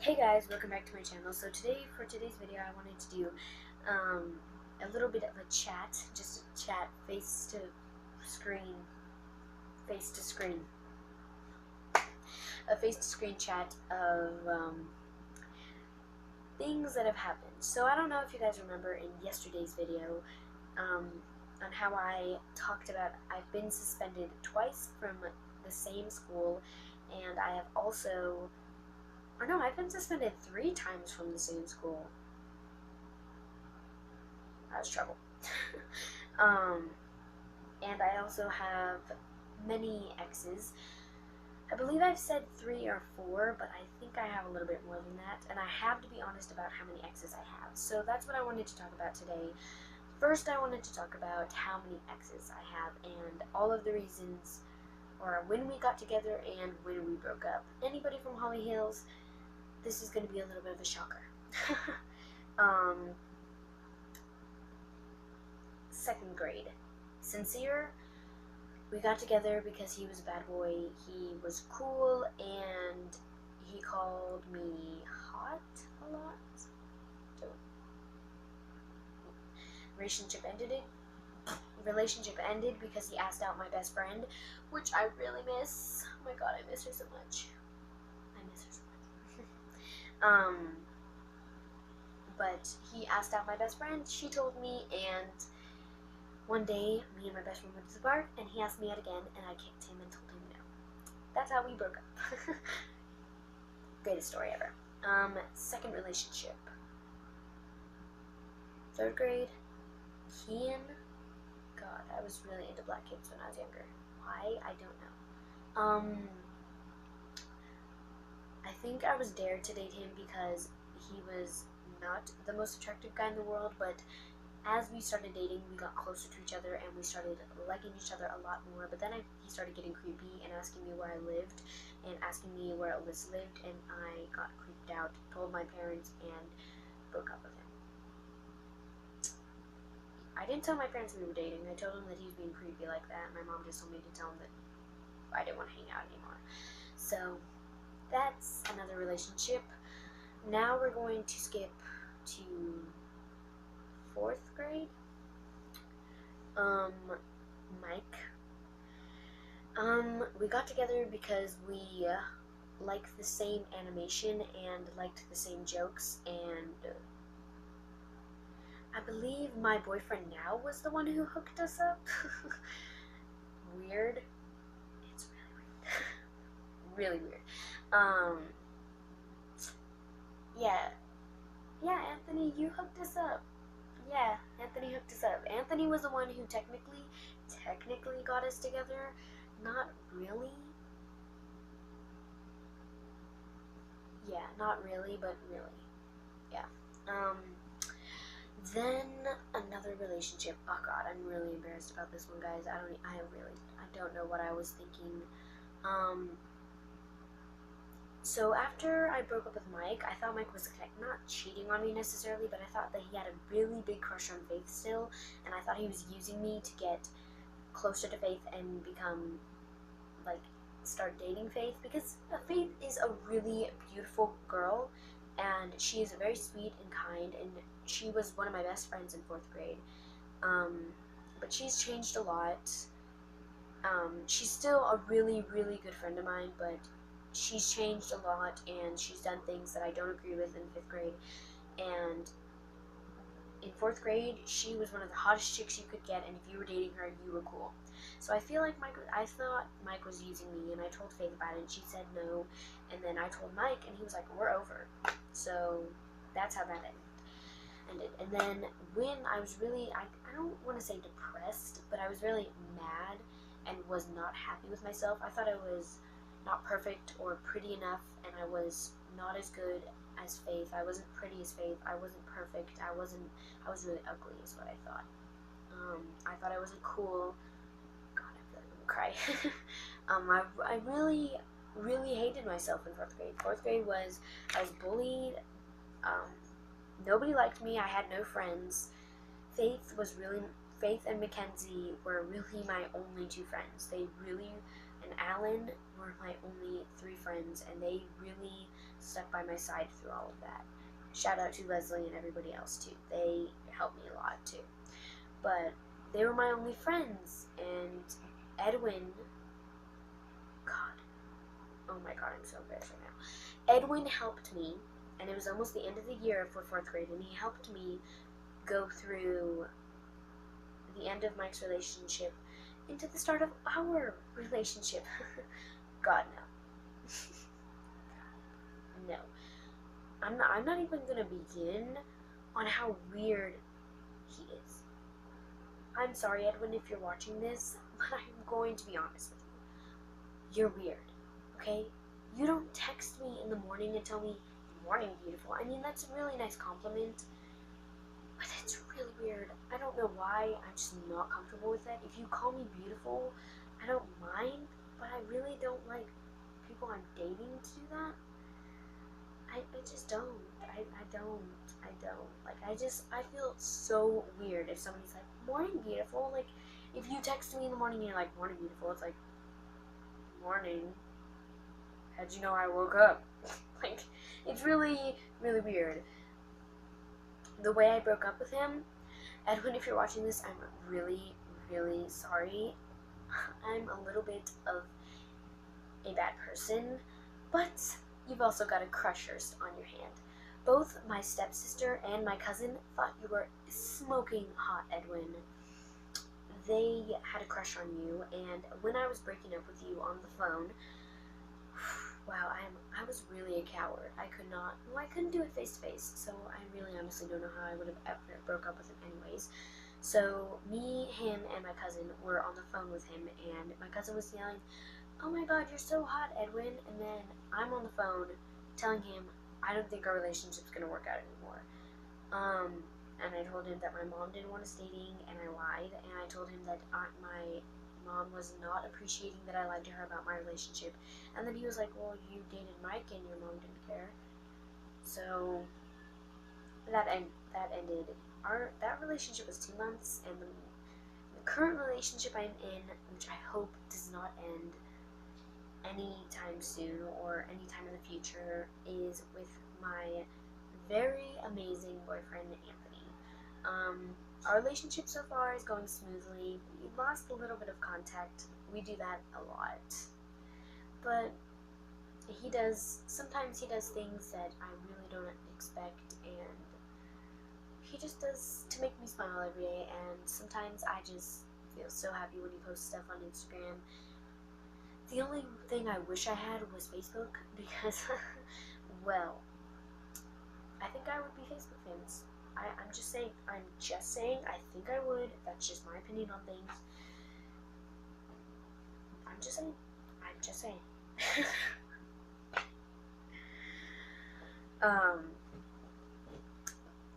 Hey guys, welcome back to my channel. So for today's video, I wanted to do a little bit of a chat, just a chat, screen, face to screen, a face to screen chat of things that have happened. So I don't know if you guys remember in yesterday's video on how I talked about I've been suspended twice from the same school, and I have also. Or no, I've been suspended 3 times from the same school. That's trouble. And I also have many exes. I believe I've said 3 or 4, but I think I have a little bit more than that. And I have to be honest about how many exes I have. So that's what I wanted to talk about today. First, I wanted to talk about how many exes I have and all of the reasons, or when we got together and when we broke up. Anybody from Holly Hills? This is going to be a little bit of a shocker. Second grade. Sincere. We got together because he was a bad boy. He was cool and he called me hot a lot. So, relationship ended because he asked out my best friend, which I really miss. Oh my god, I miss her so much. But he asked out my best friend, she told me, and one day, me and my best friend went to the bar, and he asked me out again, and I kicked him and told him no. That's how we broke up. Greatest story ever. Second relationship. 3rd grade, Kian. God, I was really into black kids when I was younger. Why? I don't know. I think I was dared to date him because he was not the most attractive guy in the world, but as we started dating, we got closer to each other and we started liking each other a lot more. But then he started getting creepy and asking me where I lived and asking me where Alyssa lived, and I got creeped out, told my parents, and broke up with him. I didn't tell my parents we were dating. I told them that he was being creepy like that. My mom just told me to tell him that I didn't want to hang out anymore. So that's another relationship. Now we're going to skip to 4th grade. Mike. We got together because we liked the same animation and liked the same jokes, and I believe my boyfriend now was the one who hooked us up. Weird. It's really weird. Really weird. Yeah, Anthony, you hooked us up. Yeah, Anthony hooked us up. Anthony was the one who technically got us together. Not really. Yeah, not really, but really. Yeah. Then another relationship. Oh god, I'm really embarrassed about this one, guys. I don't know what I was thinking. So after I broke up with Mike, I thought Mike was not cheating on me necessarily, but I thought that he had a really big crush on Faith still, and I thought he was using me to get closer to Faith and become, start dating Faith, because Faith is a really beautiful girl, and she is very sweet and kind, and she was one of my best friends in 4th grade. But she's changed a lot. She's still a really, really good friend of mine, but she's changed a lot, and she's done things that I don't agree with in 5th grade. And in 4th grade, she was one of the hottest chicks you could get, and if you were dating her, you were cool. So I thought Mike was using me, and I told Faith about it, and she said no. And then I told Mike, and he was like, we're over. So that's how that ended. And then when I was really, I don't want to say depressed, but I was really mad and was not happy with myself. I thought I was not perfect or pretty enough, and I was not as good as Faith. I wasn't pretty as Faith. I wasn't perfect. I was really ugly is what I thought. I thought I wasn't cool. God, I feel like I'm gonna cry. I really, really hated myself in 4th grade. 4th grade I was bullied. Nobody liked me. I had no friends. Faith and Mackenzie were really my only 2 friends. And Alan were my only 3 friends, and they really stuck by my side through all of that. Shout out to Leslie and everybody else too. They helped me a lot too. But they were my only friends, and Edwin, God, oh my God, I'm so embarrassed right now. Edwin helped me, and it was almost the end of the year for 4th grade, and he helped me go through the end of Mike's relationship into the start of our relationship. God, no. No. I'm not even gonna begin on how weird he is. I'm sorry, Edwin, if you're watching this, but I'm going to be honest with you. You're weird, okay? You don't text me in the morning and tell me, "Good morning, beautiful." I mean, that's a really nice compliment, but it's really weird. I don't know why. I'm just not comfortable with it. If you call me beautiful, I don't mind, but I really don't like people I'm dating to do that. I just don't. I don't. Like, I feel so weird if somebody's like, "Morning, beautiful." Like, if you text me in the morning and you're like, "Morning, beautiful," it's like, "Morning. How'd you know I woke up?" Like, it's really, really weird. The way I broke up with him, Edwin, if you're watching this, I'm really, really sorry. I'm a little bit of a bad person, but you've also got a crush on your hand. Both my stepsister and my cousin thought you were smoking hot, Edwin. They had a crush on you, and when I was breaking up with you on the phone, wow, I was really a coward. I couldn't do it face to face, so I really honestly don't know how I would have ever broke up with him anyways. So me, him, and my cousin were on the phone with him, and my cousin was yelling, "Oh my God, you're so hot, Edwin," and then I'm on the phone telling him I don't think our relationship's gonna work out anymore. And I told him that my mom didn't want us dating, and I lied, and I told him that my mom was not appreciating that I lied to her about my relationship, and then he was like, "Well, you dated Mike and your mom didn't care." So that ended. That relationship was 2 months, and the current relationship I'm in, which I hope does not end anytime soon or anytime in the future, is with my very amazing boyfriend, Anthony. Our relationship so far is going smoothly. We lost a little bit of contact. We do that a lot. But sometimes he does things that I really don't expect, and he just does to make me smile every day, and sometimes I just feel so happy when he posts stuff on Instagram. The only thing I wish I had was Facebook, because, well, I think I would be Facebook famous. I'm just saying, I think I would. That's just my opinion on things. I'm just saying.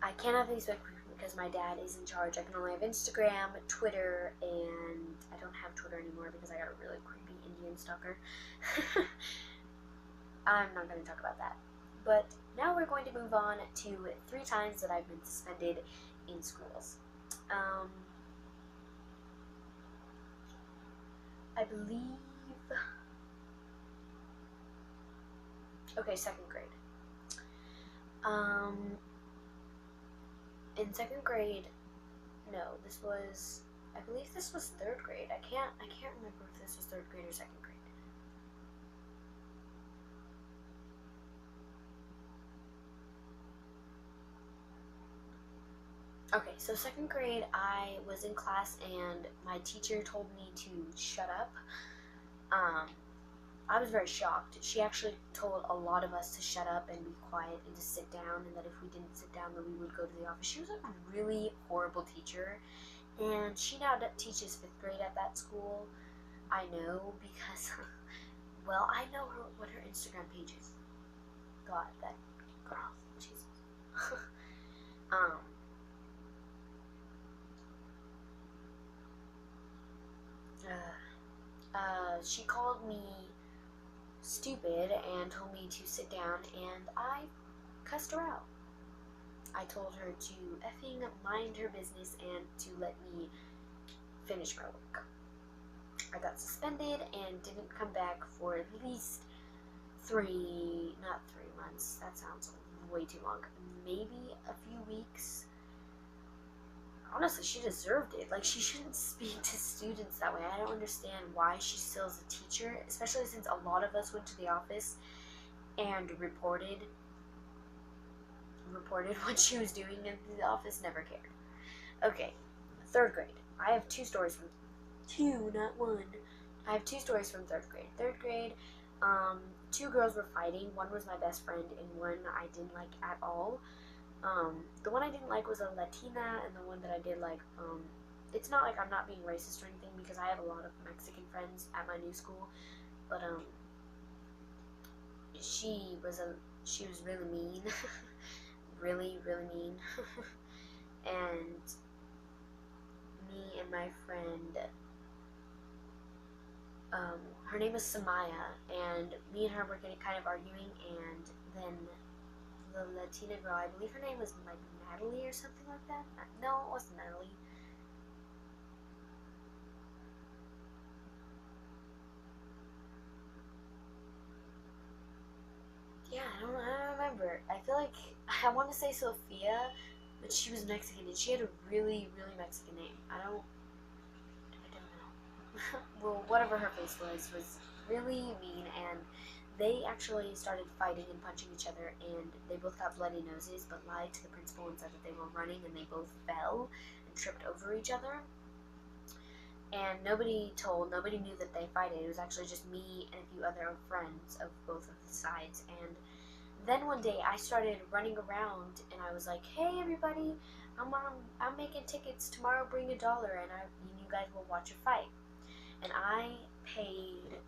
I can't have Facebook because my dad is in charge. I can only have Instagram, Twitter, and I don't have Twitter anymore because I got a really creepy Indian stalker. I'm not going to talk about that. But now we're going to move on to 3 times that I've been suspended in schools. I believe... Okay, 2nd grade. In 2nd grade, no, I believe this was 3rd grade. I can't remember if this was 3rd grade or 2nd grade. Okay, so 2nd grade, I was in class and my teacher told me to shut up. I was very shocked. She actually told a lot of us to shut up and be quiet and to sit down, and that if we didn't sit down, then we would go to the office. She was a really horrible teacher, and she now teaches 5th grade at that school. I know because, well, I know what her Instagram page is. God, that girl, Jesus. She called me stupid and told me to sit down, and I cussed her out. I told her to effing mind her business and to let me finish my work. I got suspended and didn't come back for at least not 3 months, that sounds way too long, maybe a few weeks. Honestly, she deserved it. Like, she shouldn't speak to students that way. I don't understand why she still is a teacher, especially since a lot of us went to the office and reported what she was doing, and the office never cared. Okay, 3rd grade. I have two stories from not one. I have two stories from 3rd grade. 3rd grade, two girls were fighting. One was my best friend, and one I didn't like at all. The one I didn't like was a Latina, and the one that I did like, it's not like I'm not being racist or anything, because I have a lot of Mexican friends at my new school, but, she was really mean, really, really mean, and me and my friend, her name is Samaya, and me and her were getting kind of arguing, and then the Latina girl, I believe her name was like Natalie or something like that. No, it wasn't Natalie. Yeah, I don't remember. I feel like I want to say Sophia, but she was Mexican and she had a really, really Mexican name. I don't know. Well, whatever her face was really mean, and they actually started fighting and punching each other, and they both got bloody noses, but lied to the principal and said that they were running, and they both fell and tripped over each other. And nobody knew that they fighted. It was actually just me and a few other friends of both of the sides. And then one day I started running around, and I was like, "Hey everybody, I'm making tickets tomorrow. Bring $1, and you guys will watch a fight." And I paid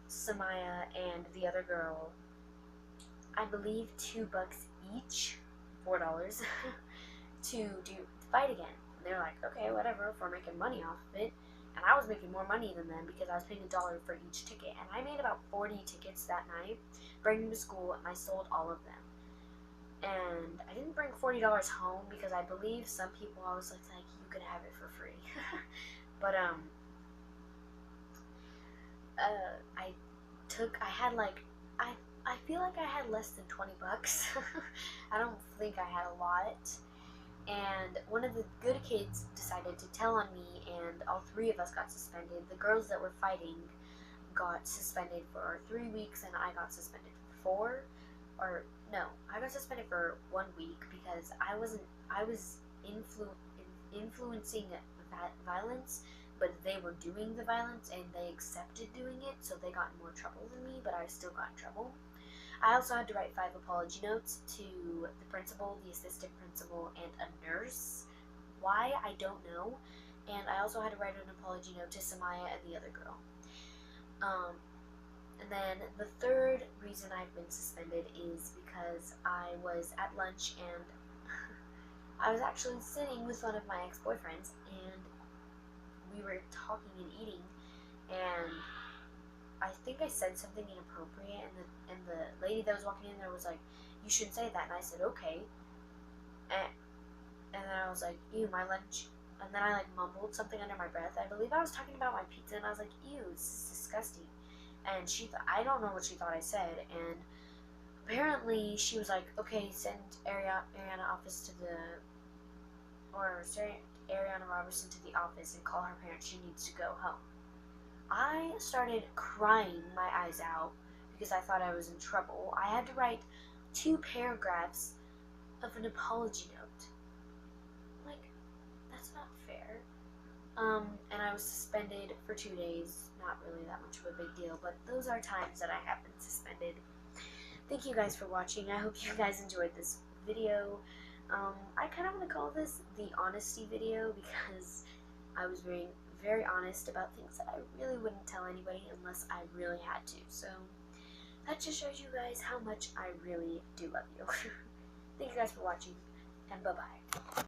Samaya and the other girl, I believe $2 each, $4, to fight again. And they're like, "Okay, whatever, if we're making money off of it." And I was making more money than them because I was paying $1 for each ticket. And I made about 40 tickets that night, bringing them to school, and I sold all of them. And I didn't bring $40 home because I believe some people I was like you could have it for free. But I feel like I had less than $20. I don't think I had a lot. And one of the good kids decided to tell on me, and all 3 of us got suspended. The girls that were fighting got suspended for 3 weeks, and I got suspended for 4. Or no, I got suspended for 1 week because I was influencing violence, but they were doing the violence and they accepted doing it, so they got in more trouble than me, but I still got in trouble. I also had to write 5 apology notes to the principal, the assistant principal, and a nurse. Why, I don't know. And I also had to write an apology note to Samaya and the other girl. And then the 3rd reason I've been suspended is because I was at lunch and I was actually sitting with one of my ex-boyfriends, and we were talking and eating, and I think I said something inappropriate, and the lady that was walking in there was like, "You shouldn't say that," and I said, "Okay," and then I was like, "Ew, my lunch," and then I like mumbled something under my breath. I believe I was talking about my pizza, and I was like, "Ew, this is disgusting," and I don't know what she thought I said, and apparently she was like, "Okay, send Ariana Robertson to the office and call her parents. She needs to go home." I started crying my eyes out because I thought I was in trouble. I had to write 2 paragraphs of an apology note. Like, that's not fair. And I was suspended for 2 days. Not really that much of a big deal, but those are times that I have been suspended. Thank you guys for watching. I hope you guys enjoyed this video. I kind of want to call this the honesty video because I was being very honest about things that I really wouldn't tell anybody unless I really had to. So that just shows you guys how much I really do love you. Thank you guys for watching, and bye-bye.